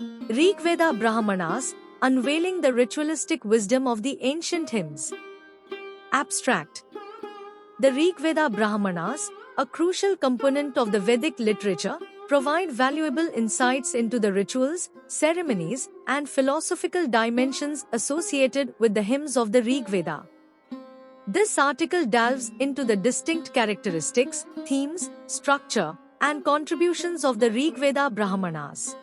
Rigveda Brahmanas, unveiling the ritualistic wisdom of the ancient hymns. Abstract. The Rigveda Brahmanas, a crucial component of the Vedic literature, provide valuable insights into the rituals, ceremonies, and philosophical dimensions associated with the hymns of the Rigveda. This article delves into the distinct characteristics, themes, structure, and contributions of the Rigveda Brahmanas.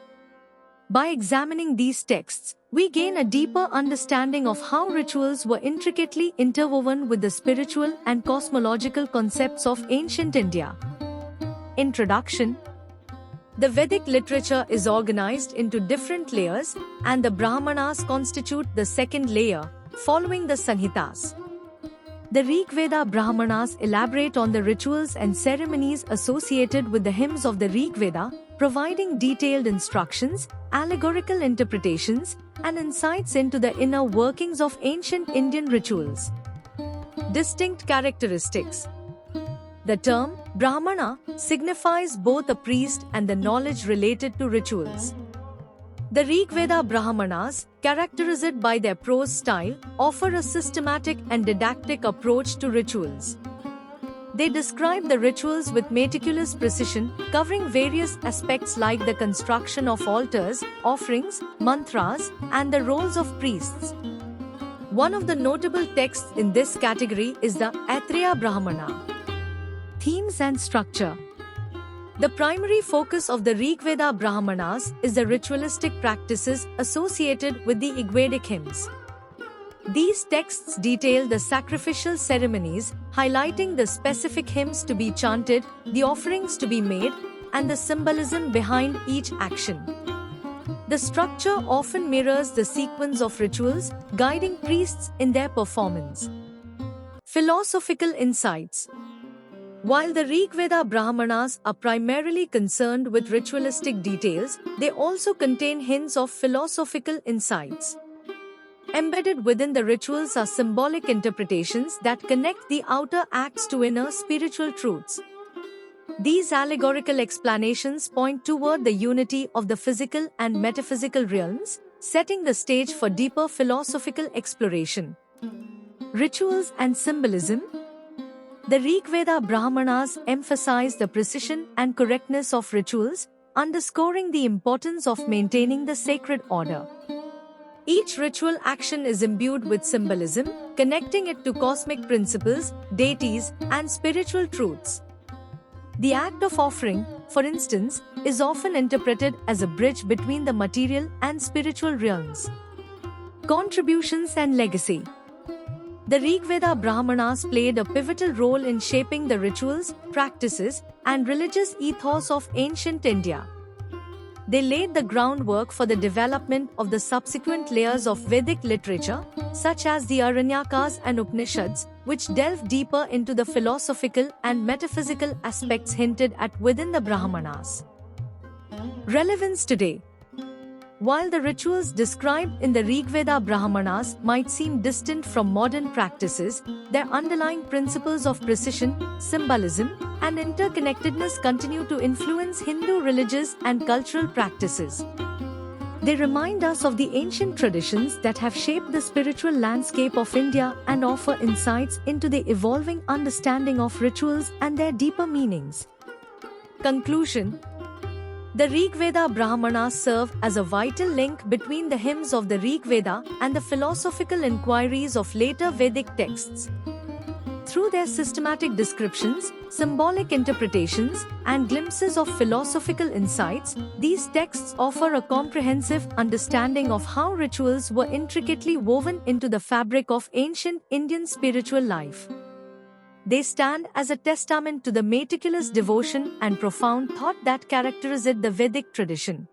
By examining these texts, we gain a deeper understanding of how rituals were intricately interwoven with the spiritual and cosmological concepts of ancient India. Introduction. The Vedic literature is organized into different layers, and the Brahmanas constitute the second layer, following the Samhitas. The Rigveda Brahmanas elaborate on the rituals and ceremonies associated with the hymns of the Rigveda, providing detailed instructions, allegorical interpretations, and insights into the inner workings of ancient Indian rituals. Distinct characteristics. The term Brahmana signifies both a priest and the knowledge related to rituals. The Rigveda Brahmanas, characterized by their prose style, offer a systematic and didactic approach to rituals. They describe the rituals with meticulous precision, covering various aspects like the construction of altars, offerings, mantras, and the roles of priests. One of the notable texts in this category is the Aitreya Brahmana. Themes and structure. The primary focus of the Rigveda Brahmanas is the ritualistic practices associated with the Rigvedic hymns. These texts detail the sacrificial ceremonies, highlighting the specific hymns to be chanted, the offerings to be made, and the symbolism behind each action. The structure often mirrors the sequence of rituals, guiding priests in their performance. Philosophical insights. While the Rigveda Brahmanas are primarily concerned with ritualistic details, they also contain hints of philosophical insights. Embedded within the rituals are symbolic interpretations that connect the outer acts to inner spiritual truths. These allegorical explanations point toward the unity of the physical and metaphysical realms, setting the stage for deeper philosophical exploration. Rituals and symbolism. The Rigveda Brahmanas emphasize the precision and correctness of rituals, underscoring the importance of maintaining the sacred order. Each ritual action is imbued with symbolism, connecting it to cosmic principles, deities, and spiritual truths. The act of offering, for instance, is often interpreted as a bridge between the material and spiritual realms. Contributions and legacy. The Rigveda Brahmanas played a pivotal role in shaping the rituals, practices, and religious ethos of ancient India. They laid the groundwork for the development of the subsequent layers of Vedic literature, such as the Aranyakas and Upanishads, which delve deeper into the philosophical and metaphysical aspects hinted at within the Brahmanas. Relevance today. While the rituals described in the Rigveda Brahmanas might seem distant from modern practices, their underlying principles of precision, symbolism, and interconnectedness continue to influence Hindu religious and cultural practices. They remind us of the ancient traditions that have shaped the spiritual landscape of India and offer insights into the evolving understanding of rituals and their deeper meanings. Conclusion. The Rigveda Brahmanas serve as a vital link between the hymns of the Rigveda and the philosophical inquiries of later Vedic texts. Through their systematic descriptions, symbolic interpretations, and glimpses of philosophical insights, these texts offer a comprehensive understanding of how rituals were intricately woven into the fabric of ancient Indian spiritual life. They stand as a testament to the meticulous devotion and profound thought that characterized the Vedic tradition.